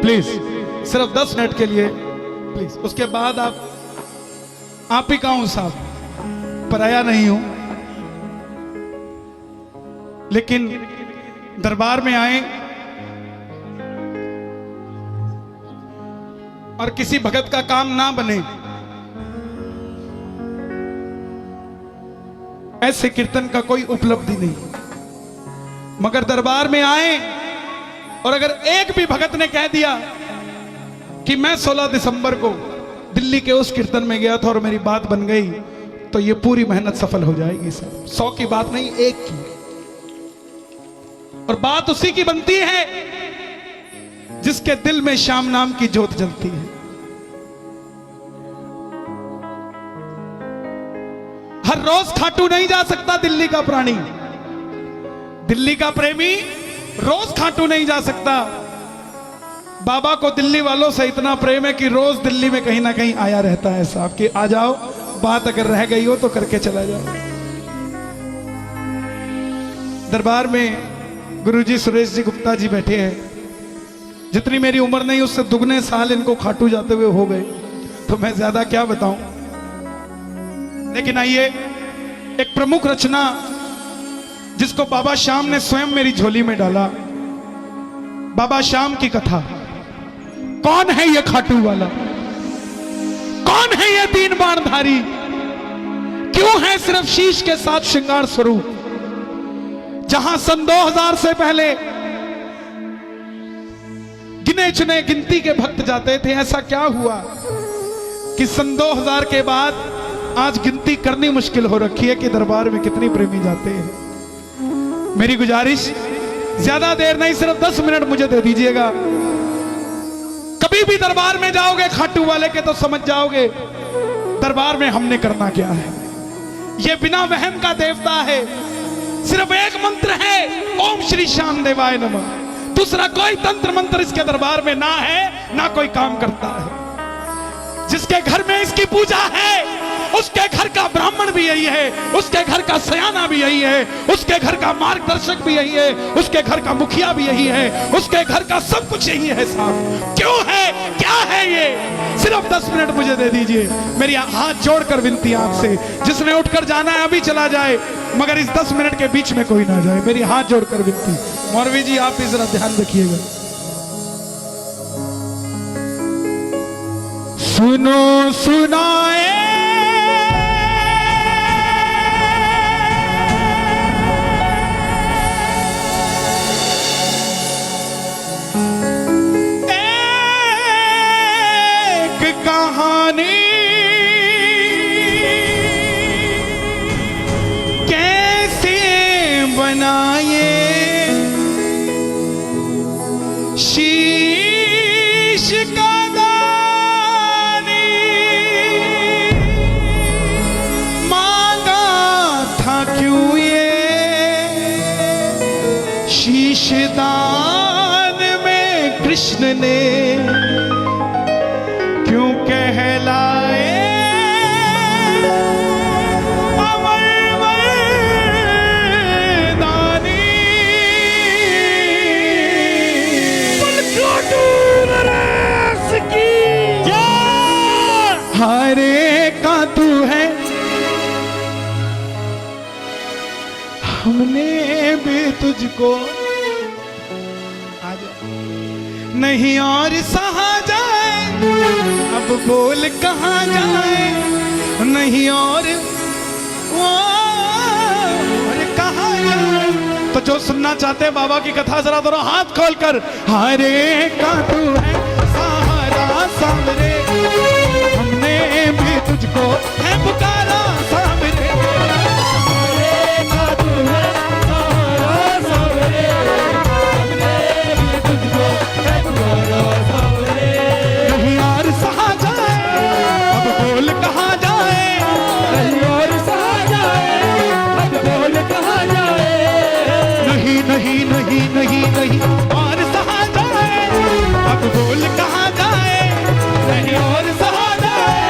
Please सिर्फ 10 minute के लिए प्लीज। उसके बाद आप ही का हूं साहब, पराया नहीं हूं, लेकिन दरबार में आए और किसी भगत का काम ना बने, ऐसे कीर्तन का कोई उपलब्धि नहीं। मगर दरबार में आए और अगर एक भी भगत ने कह दिया कि मैं 16 दिसंबर को दिल्ली के उस कीर्तन में गया था और मेरी बात बन गई, तो ये पूरी मेहनत सफल हो जाएगी साहब। 100 की बात नहीं, 1 की। और बात उसी की बनती है जिसके दिल में श्याम नाम की ज्योत जलती है। हर रोज खाटू नहीं जा सकता दिल्ली का प्राणी, दिल्ली का प्रेमी रोज खाटू नहीं जा सकता। बाबा को दिल्ली वालों से इतना प्रेम है कि रोज दिल्ली में कहीं ना कहीं आया रहता है साहब, कि आ जाओ, बात अगर रह गई हो तो करके चला जाओ। दरबार में गुरुजी सुरेश जी गुप्ता जी बैठे हैं। जितनी मेरी उम्र नहीं उससे दुगने साल इनको खाटू जाते हुए हो गए, तो मैं ज्यादा क्या बताऊं। लेकिन आइए, एक प्रमुख रचना जिसको बाबा श्याम ने स्वयं मेरी झोली में डाला, बाबा श्याम की कथा। कौन है ये खाटू वाला, कौन है ये 3 बाणधारी, क्यों है सिर्फ शीश के साथ श्रृंगार स्वरूप। जहां सन 2000 से पहले गिने चुने गिनती के भक्त जाते थे, ऐसा क्या हुआ कि सन 2000 के बाद आज गिनती करनी मुश्किल हो रखी है कि दरबार में कितनी प्रेमी जाते हैं। मेरी गुजारिश, ज्यादा देर नहीं, सिर्फ 10 मिनट मुझे दे दीजिएगा। कभी भी दरबार में जाओगे खाटू वाले के तो समझ जाओगे दरबार में हमने करना क्या है। यह बिना वहम का देवता है, सिर्फ एक मंत्र है, ओम श्री श्याम देवाय नमः। दूसरा कोई तंत्र मंत्र इसके दरबार में ना है, ना कोई काम करता है। जिसके घर में इसकी पूजा है उसके घर का ब्राह्मण भी यही है, उसके घर का सयाना भी यही है, उसके घर का मार्गदर्शक भी यही है, उसके घर का मुखिया भी यही है, उसके घर का सब कुछ यही है साहब। क्यों है, क्या है ये? सिर्फ 10 मिनट मुझे दे दीजिए। मेरी हाथ जोड़कर विनती आपसे, जिसने उठकर जाना है अभी चला जाए, मगर इस 10 मिनट के बीच में कोई ना जाए। मेरी हाथ जोड़कर विनती। मौलवी जी आप भी जरा ध्यान रखिएगा। सुनो सुनाए कहानी, कैसे बनाए शीश का दानी, मांगा था क्यों ये शीश दान में कृष्ण ने, क्यों कहलाए अमर दानी। हरे का तू है, हमने भी तुझको नहीं और सहा जाए, अब बोल कहां जाए, नहीं और कहां जाए। तो जो सुनना चाहते हैं बाबा की कथा, जरा दोनों हाथ खोलकर, हरे का तू है सहारा सामरे, हमने भी तुझको है पुकारा सामरे। हरे का तू है सहारा सामरे, हमने भी तुझको है पुकारा सामरे। नहीं और सहा जाए, अब बोल कहां जाए, नहीं और सहा जाए, अब बोल कहां जाए। नहीं नहीं नहीं नहीं नहीं और सहा जाए, अब बोल कहां जाए, नहीं और सहा जाए,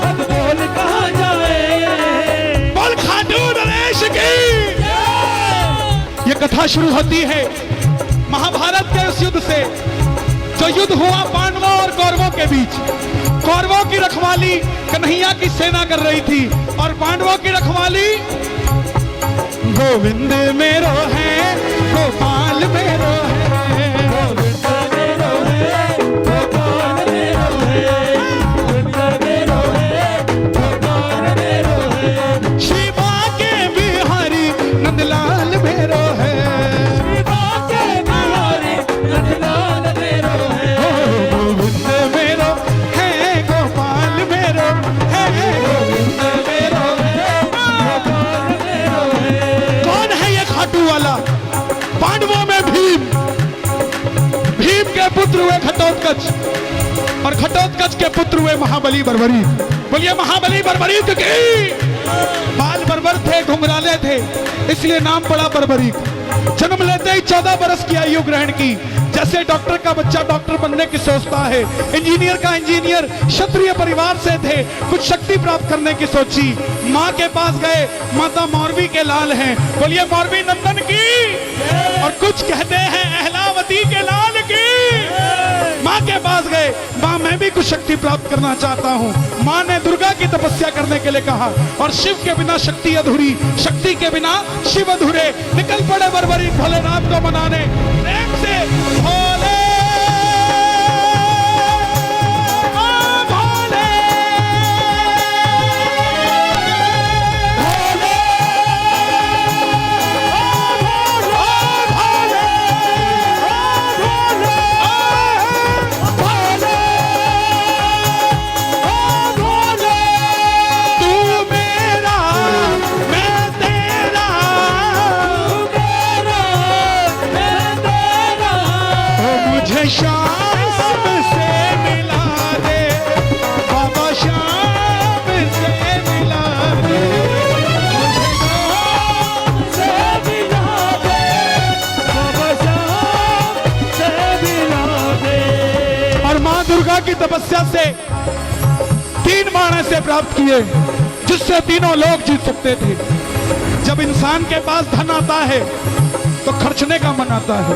अब बोल कहां जाए। बोल खाटू नरेश की। ये कथा शुरू होती है महाभारत के उस युद्ध से, जो युद्ध हुआ पांडवों और कौरवों के बीच। कौरवों की रखवाली कन्हैया की सेना कर रही थी और पांडवों की रखवाली गोविंद मेरो है, गोपाल मेरो है, गोविंद मेरो है, गोपाल मेरो है, गोविंद मेरो है, गोपाल मेरो है, शिवा के बिहारी नंदलाल मेरो है, शिवा के बिहारी नंदलाल मेरो है, गोविंद मेरो है, गोपाल मेरो है, गोविंद मेरो है, गोपाल मेरो है। कौन है ये खाटू वाला? पांडवों में भीम, भीम के पुत्र हुए घटोत्कच और घटोत्कच के पुत्र हुए महाबली बर्बरी। बोलिए महाबली बर्बरी, क्योंकि बाल बर्बर थे, घुंघराले थे, इसलिए नाम पड़ा बर्बरीक। जन्म लेते ही 14 बरस की आयु ग्रहण की। जैसे डॉक्टर का बच्चा डॉक्टर बनने की सोचता है, इंजीनियर का इंजीनियर, क्षत्रिय परिवार से थे, कुछ शक्ति प्राप्त करने की सोची। माँ के पास गए, माता मौरवी के लाल हैं, बोलिए मौरवी नंदन की। और कुछ कहते हैं अहलावती के लाल की। माँ के पास गए, माँ मैं भी कुछ शक्ति प्राप्त करना चाहता हूँ। माँ ने दुर्गा की तपस्या करने के लिए कहा और शिव के बिना शक्ति अधूरी, शक्ति के बिना शिव अधूरे। निकल पड़े बर्बरी भोलेनाथ को मनाने, प्रेम से भोले शाम से मिला दे बाबा, शाम से मिला दे, शाम से मिला दे बाबा, शाम से मिला दे। और मां दुर्गा की तपस्या से 3 बाण ऐसे प्राप्त किए जिससे तीनों लोग जीत सकते थे। जब इंसान के पास धन आता है तो खर्चने का मन आता है,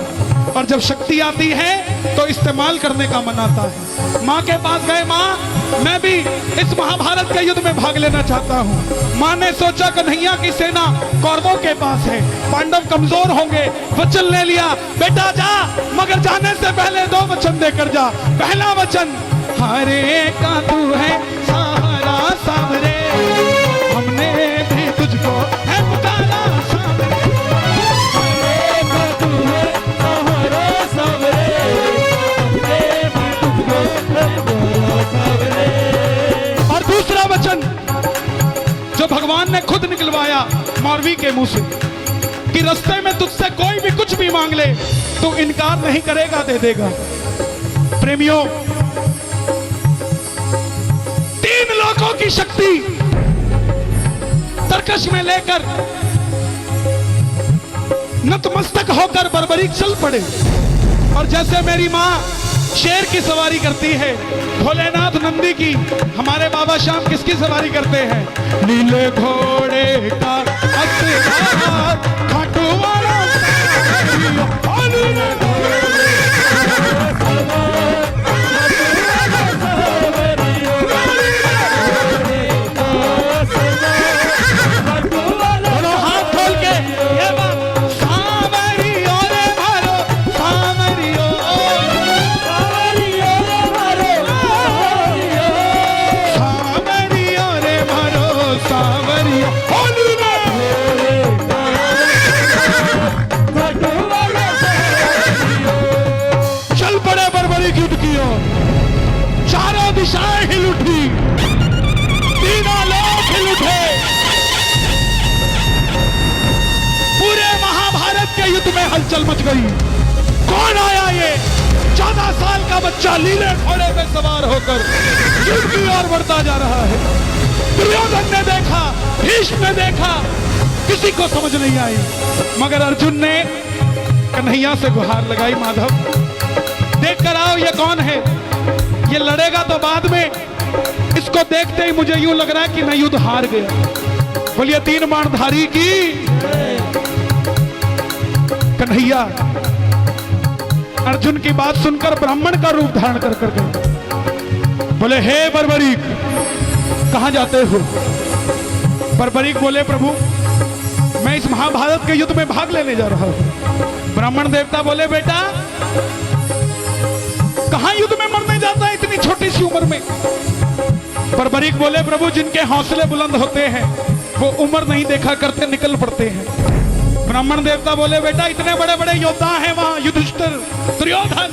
और जब शक्ति आती है तो इस्तेमाल करने का मन आता है। माँ के पास गए, माँ मैं भी इस महाभारत के युद्ध में भाग लेना चाहता हूँ। माँ ने सोचा कन्हैया की सेना कौरवों के पास है, पांडव कमजोर होंगे, वचन ले लिया, बेटा जा, मगर जाने से पहले 2 वचन देकर जा। पहला वचन, हरे का तू है सहारा सामरे, हमने भी तुझको है पुकारा सामरे, और दूसरा वचन जो भगवान ने खुद निकलवाया मौरवी के मुंह से कि रास्ते में तुझसे कोई भी कुछ भी मांग ले तो इनकार नहीं करेगा, दे देगा। प्रेमियों, 3 लोगों की शक्ति तरकश में लेकर नतमस्तक होकर बर्बरीक चल पड़े। और जैसे मेरी माँ शेर की सवारी करती है, भोलेनाथ नंदी की, हमारे बाबा श्याम किसकी सवारी करते हैं? नीले घोड़े का असवार खाटू वाला हाथ खोल के ये बात, सावरियो रे मारो सावरियो, सावरियो रे मारो सावरियो, चल पड़े बर्बरी युद्ध की ओर। चारों दिशाएं हिल उठी, तीनों लोग हिल उठे। पूरे महाभारत के युद्ध में हलचल मच गई। कौन आया ये 14 साल का बच्चा नीले घोड़े पे सवार होकर युद्ध की ओर बढ़ता जा रहा है? दुर्योधन ने देखा, भीष्म ने देखा, किसी को समझ नहीं आई, मगर अर्जुन ने कन्हैया से गुहार लगाई, माधव देख कर आओ ये कौन है। ये लड़ेगा तो बाद में, इसको देखते ही मुझे यूं लग रहा है कि मैं युद्ध हार गया। बोलिए 3 बाणधारी की कन्हैया। अर्जुन की बात सुनकर ब्राह्मण का रूप धारण कर कर गए। बोले हे बर्बरीक, कहां जाते हो? बर्बरीक बोले प्रभु मैं इस महाभारत के युद्ध में भाग लेने जा रहा हूं। ब्राह्मण देवता बोले बेटा कहां युद्ध में मरने जाता है इतनी छोटी सी उम्र में? बर्बरीक बोले प्रभु जिनके हौसले बुलंद होते हैं वो उम्र नहीं देखा करते, निकल पड़ते हैं। ब्राह्मण देवता बोले बेटा इतने बड़े बड़े योद्धा हैं वहां, युधिष्ठिर, दुर्योधन,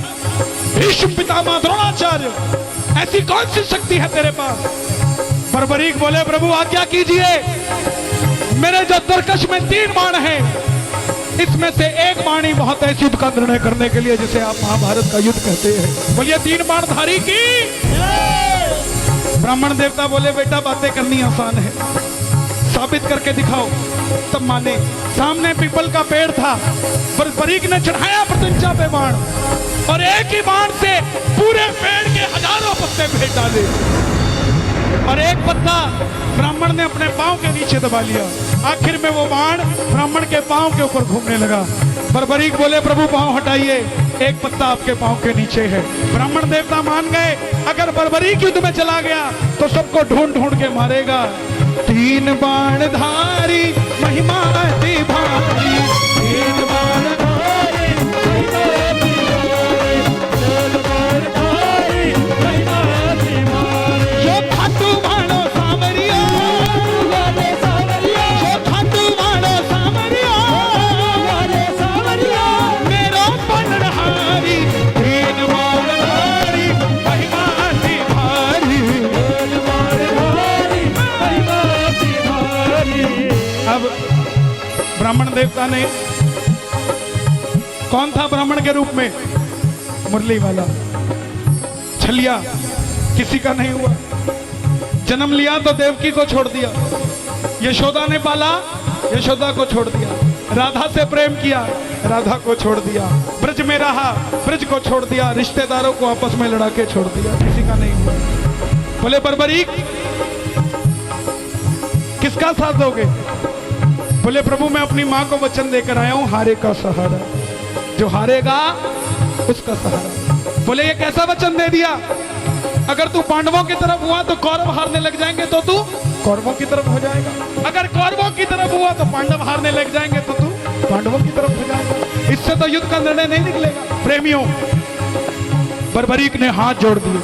भीष्म पितामह, द्रोणाचार्य, ऐसी कौन सी शक्ति है तेरे पास? बर्बरीक बोले प्रभु आज्ञा कीजिए, मेरे जो तरकश में 3 बाण हैं इसमें से एक बाण ही बहुत है इस युद्ध का निर्णय करने के लिए जिसे आप महाभारत का युद्ध कहते हैं। बोलिए 3 बाण धारी की। ब्राह्मण देवता बोले बेटा बातें करनी आसान है, साबित करके दिखाओ। तब माने। सामने पीपल का पेड़ था, बर्बरीक ने चढ़ाया प्रत्यंचा पे बाण और एक ही बाण से पूरे पेड़ के हजारों पत्ते फेंक डाले और एक पत्ता ब्राह्मण ने अपने पांव के नीचे दबा लिया। आखिर में वो बाण ब्राह्मण के पांव के ऊपर घूमने लगा। बर्बरीक बोले प्रभु पांव हटाइए, एक पत्ता आपके पांव के नीचे है। ब्राह्मण देवता मान गए अगर बर्बरीक युद्ध में चला गया तो सबको ढूंढ ढूंढ के मारेगा। 3 बाण धारी महिमा अति भारी, 3 बाण धारी महिमा अति भारी, जो खाटू बाणो सामरिया, जो खाटू बाणो सामरिया, मेरो पनरहारी, 3 बाण धारी महिमा अति भारी, 3 बाण धारी महिमा अति भारी। अब ब्राह्मण देवता ने, कौन था ब्राह्मण के रूप में? मुरली वाला, छलिया, किसी का नहीं हुआ। जन्म लिया तो देवकी को छोड़ दिया, यशोदा ने पाला, यशोदा को छोड़ दिया। राधा से प्रेम किया, राधा को छोड़ दिया। ब्रज में रहा, ब्रज को छोड़ दिया। रिश्तेदारों को आपस में लड़ा के छोड़ दिया, किसी का नहीं हुआ। बोले बर्बरीक किसका साथ दोगे? बोले प्रभु मैं अपनी मां को वचन देकर आया हूं, हारे का सहारा, जो हारेगा उसका सहारा। बोले ये कैसा वचन दे दिया? अगर तू पांडवों की तरफ हुआ तो कौरव हारने लग जाएंगे तो तू कौरवों की तरफ हो जाएगा, अगर कौरवों की तरफ हुआ तो पांडव हारने लग जाएंगे तो तू पांडवों की तरफ हो जाएगा। इससे तो युद्ध का निर्णय नहीं निकलेगा। प्रेमियों, बर्बरीक ने हाथ जोड़ दिए,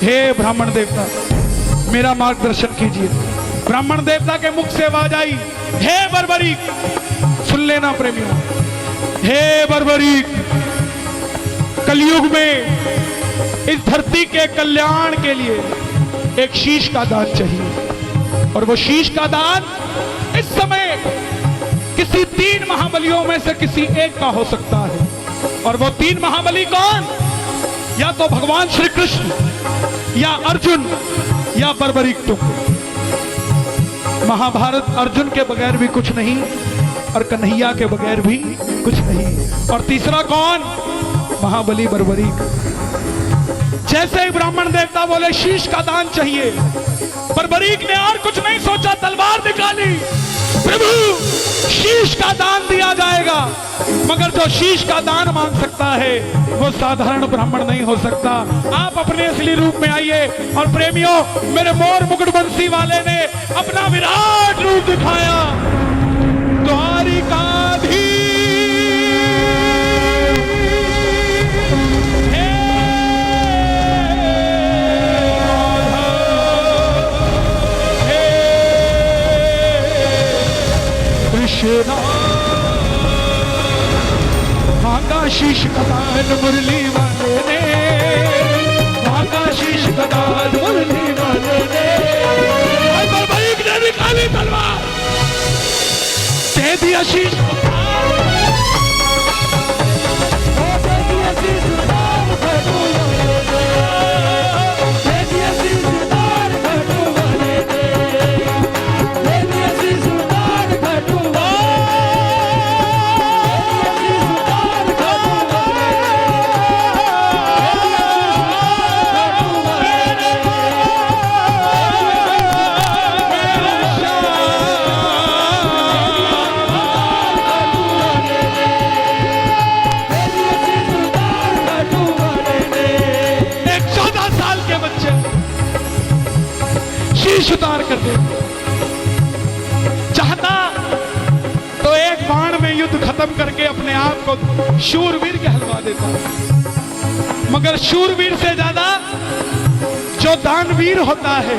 हे ब्राह्मण देवता मेरा मार्गदर्शन कीजिए। ब्राह्मण देवता के मुख से आवाज आई, हे बर्बरीक, सुन लेना प्रेमियों, हे बर्बरीक, कलयुग में इस धरती के कल्याण के लिए एक शीश का दान चाहिए और वो शीश का दान इस समय किसी 3 महाबलियों में से किसी एक का हो सकता है। और वो 3 महाबली कौन? या तो भगवान श्री कृष्ण, या अर्जुन, या बर्बरीक तुम। महाभारत अर्जुन के बगैर भी कुछ नहीं और कन्हैया के बगैर भी कुछ नहीं। और तीसरा कौन? महाबली बर्बरीक। जैसे ही ब्राह्मण देवता बोले शीश का दान चाहिए, बर्बरीक ने और कुछ नहीं सोचा, तलवार निकाली, प्रभु शीश का दान दिया जाएगा। मगर जो शीश का दान मांग सकता है वो साधारण ब्राह्मण नहीं हो सकता। आप अपने असली रूप में आइए। और प्रेमियों, मेरे मोर मुकुट बंसी वाले ने अपना विराट रूप दिखाया। द्वारिकाधीश आकाशीष कदान मुरली वाले ने, आकाशीष कदान मुरली वाले ने, बर्बरीक ने निकाली तलवार, दे दिया शीश, शीश उतार कर दे। चाहता तो एक बाण में युद्ध खत्म करके अपने आप को शूरवीर कहलवा देता, मगर शूरवीर से ज्यादा जो दानवीर होता है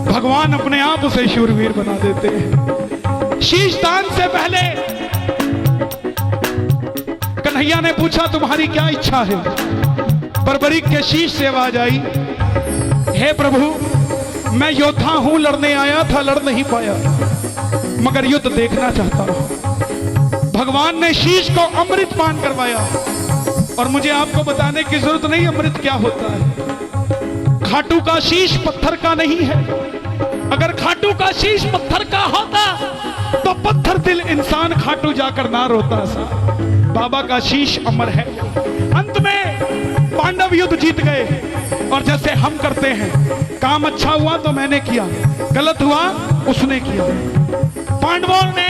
भगवान अपने आप उसे शूरवीर बना देते हैं। शीश दान से पहले कन्हैया ने पूछा तुम्हारी क्या इच्छा है? बर्बरीक के शीश से आवाज आई, हे प्रभु मैं योद्धा हूं, लड़ने आया था, लड़ नहीं पाया, मगर युद्ध देखना चाहता हूं। भगवान ने शीश को अमृत पान करवाया, और मुझे आपको बताने की जरूरत नहीं अमृत क्या होता है। खाटू का शीश पत्थर का नहीं है। अगर खाटू का शीश पत्थर का होता तो पत्थर दिल इंसान खाटू जाकर ना रोता सा। बाबा का शीश अमर है। अंत में पांडव युद्ध जीत गए, और जैसे हम करते हैं, काम अच्छा हुआ तो मैंने किया, गलत हुआ उसने किया। पांडवों ने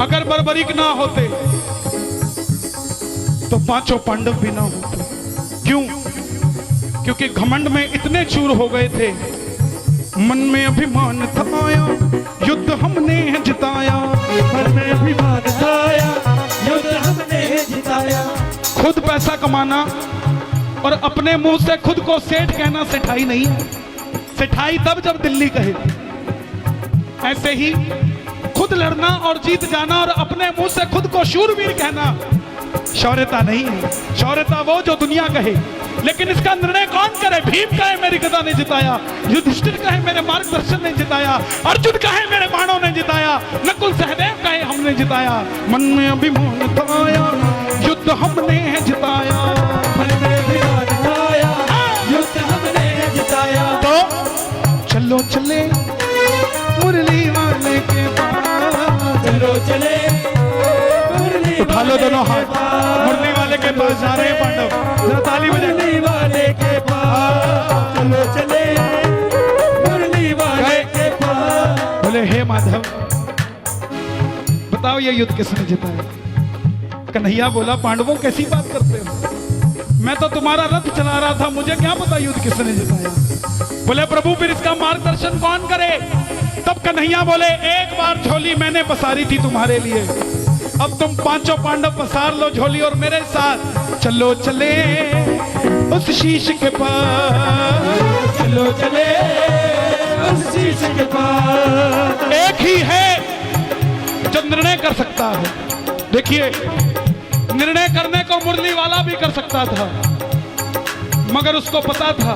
अगर बर्बरीक ना होते तो पांचों पांडव भी ना होते। क्यों? क्योंकि घमंड में इतने चूर हो गए थे, मन में अभिमान था आया, युद्ध हमने जिताया, मन में अभिमान था आया, युद्ध हमने जिताया। खुद पैसा कमाना और अपने मुंह से खुद को सेठ कहना सेठाई नहीं है। सेठाई तब जब दिल्ली कहे। ऐसे ही खुद लड़ना और जीत जाना और अपने मुंह से खुद को शूरवीर कहना शौर्यता नहीं है। शौर्यता वो जो दुनिया कहे, लेकिन इसका निर्णय कौन करे? भीम कहे मेरी गदा ने जिताया, युधिष्ठिर कहे मेरे मार्गदर्शन ने जिताया, अर्जुन कहे मेरे बाणों ने जिताया, नकुल सहदेव कहे हमने जिताया। मन में अभिमान था आया, युद्ध हमने जिताया, मन में अभिमान था आया, युद्ध हमने जिताया। तो चलो चले मुरली वाले के पास, चलो चले मुरली उठा लो दोनों हाथ, मुरली वाले के पास जा रहे हैं पांडव, जरा ताली बजा। मुरली वाले के पास, चलो चले मुरली वाले के पास। बोले हे माधव बताओ ये युद्ध किसने जिताया? कन्हैया बोला पांडवों कैसी बात करते हो, मैं तो तुम्हारा रथ चला रहा था, मुझे क्या पता युद्ध किसने जिताया। बोले प्रभु फिर इसका मार्गदर्शन कौन करे? तब कन्हैया बोले एक बार झोली मैंने पसारी थी तुम्हारे लिए, अब तुम पांचों पांडव पसार लो झोली और मेरे साथ चलो चले उस शीश के पास, चलो चले उस शीश के पास। एक ही है जो निर्णय कर सकता है। देखिए निर्णय करने को मुरली वाला भी कर सकता था, मगर उसको पता था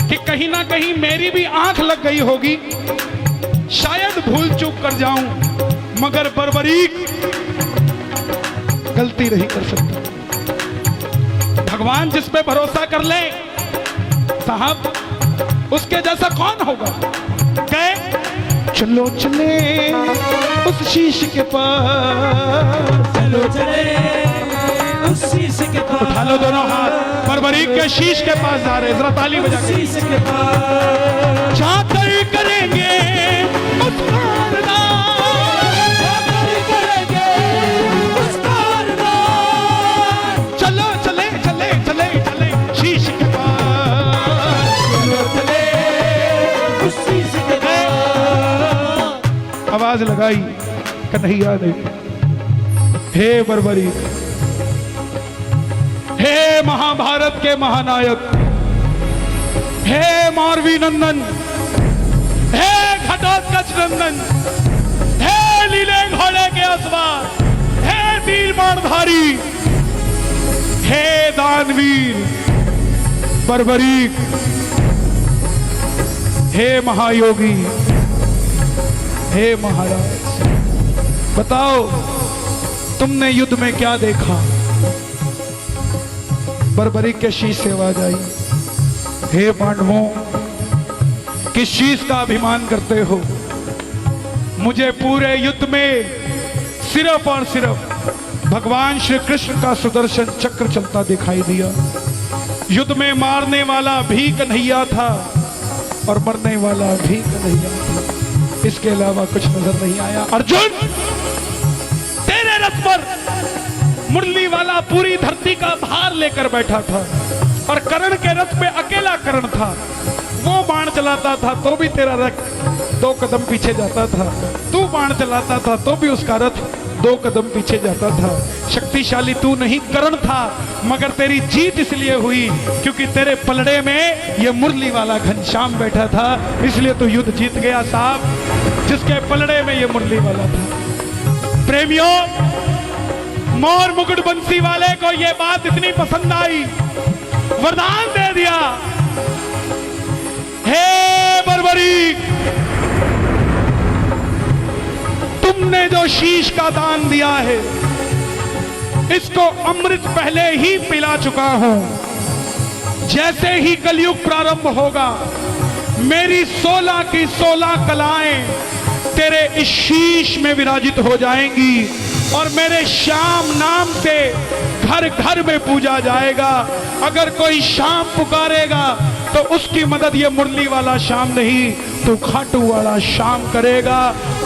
कि कहीं ना कहीं मेरी भी आंख लग गई होगी, शायद भूल चूक कर जाऊं, मगर बर्बरीक गलती नहीं कर सकता। भगवान जिस पे भरोसा कर ले साहब, उसके जैसा कौन होगा? कहे चलो चले उस शीश के पास, चलो चले उस शीश के पास। उठा लो दोनों हाथ, बर्बरीक के शीश के पास जा रहे, जरा ताली बजा के। शीश के पास जाकर करेंगे उसका अरदास, जाकर करेंगे उसका अरदास। चलो चले चले चले चले शीश के पास, चलो चले उस शीश के पास। आवाज लगाई कन्हैया ने, हे बर्बरीक, हे महाभारत के महानायक, हे मारवी नंदन, हे घटोत्कच नंदन, हे लीले घोड़े के असवार, हे तीर बाणधारी, हे दानवीर बर्बरीक, हे महायोगी, हे महाराज, बताओ तुमने युद्ध में क्या देखा? बर्बरीक के शीश से आवाज आई, हे पांडवों किस चीज का अभिमान करते हो? मुझे पूरे युद्ध में सिर्फ और सिर्फ भगवान श्री कृष्ण का सुदर्शन चक्र चलता दिखाई दिया। युद्ध में मारने वाला भी कन्हैया था और मरने वाला भी कन्हैया था, इसके अलावा कुछ नजर नहीं आया। अर्जुन तेरे रथ पर मुरली वाला पूरी धरती का भार लेकर बैठा था, और कर्ण के रथ पे अकेला कर्ण था। वो बाण चलाता था तो भी तेरा रथ 2 कदम पीछे जाता था, तू बाण चलाता था तो भी उसका रथ 2 कदम पीछे जाता था। शक्तिशाली तू नहीं कर्ण था, मगर तेरी जीत इसलिए हुई क्योंकि तेरे पलड़े में ये मुरली वाला घनश्याम बैठा था, इसलिए तू युद्ध जीत गया साहब, जिसके पलड़े में ये मुरली वाला था। प्रेमियों, मोर मुकुट बंसी वाले को ये बात इतनी पसंद आई, वरदान दे दिया, हे बर्बरीक, तुमने जो शीश का दान दिया है इसको अमृत पहले ही पिला चुका हूं। जैसे ही कलयुग प्रारंभ होगा मेरी 16 की 16 कलाएं तेरे इस शीश में विराजित हो जाएंगी और मेरे श्याम नाम से घर घर में पूजा जाएगा। अगर कोई श्याम पुकारेगा तो उसकी मदद ये मुरली वाला श्याम नहीं, तू खाटू वाला श्याम करेगा।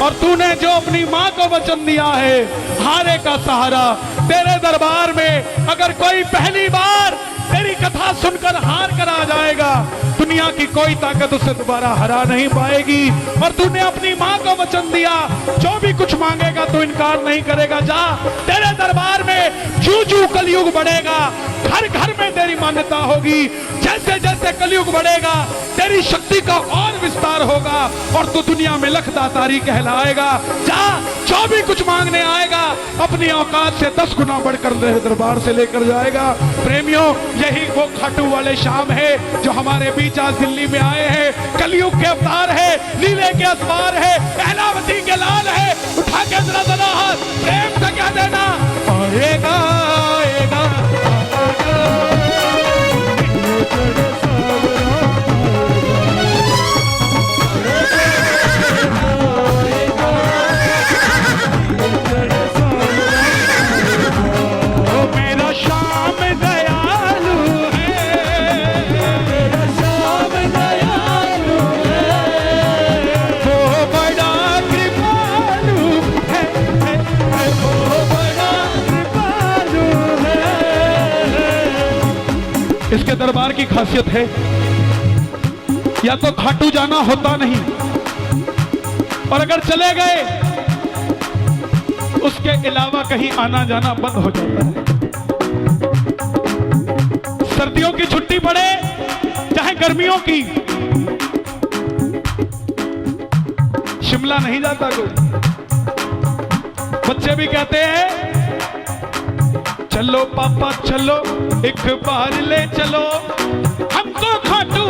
और तूने जो अपनी मां को वचन दिया है हारे का सहारा, तेरे दरबार में अगर कोई पहली बार तेरी कथा सुनकर हार कर आ जाएगा, दुनिया की कोई ताकत उसे दोबारा हरा नहीं पाएगी। और तूने अपनी मां को वचन दिया, जो भी कुछ मांगेगा तो इनकार नहीं करेगा। जा, तेरे दरबार में जू जू कलयुग बढ़ेगा, घर घर में तेरी मान्यता होगी। जैसे जैसे कलयुग बढ़ेगा तेरी शक्ति का और विस्तार होगा और तू दुनिया में लखदातारी कहलाएगा। जा, जो भी कुछ मांगने आएगा अपनी औकात से 10 गुना बढ़कर तेरे दरबार से लेकर जाएगा। प्रेमियों, यही वो खाटू वाले श्याम है जो हमारे बीच आज दिल्ली में आए हैं। कलयुग के अवतार है, लीले के असवार है, पहलावती के लाल है। उठा के जरा जरा हाथ प्रेम से कह देना, आएगा आएगा इसके दरबार की खासियत है, या तो खाटू जाना होता नहीं, और अगर चले गए उसके अलावा कहीं आना जाना बंद हो जाता है। सर्दियों की छुट्टी पड़े चाहे गर्मियों की, शिमला नहीं जाता कोई। बच्चे भी कहते हैं चलो पापा चलो, एक बार ले चलो हमको खाटू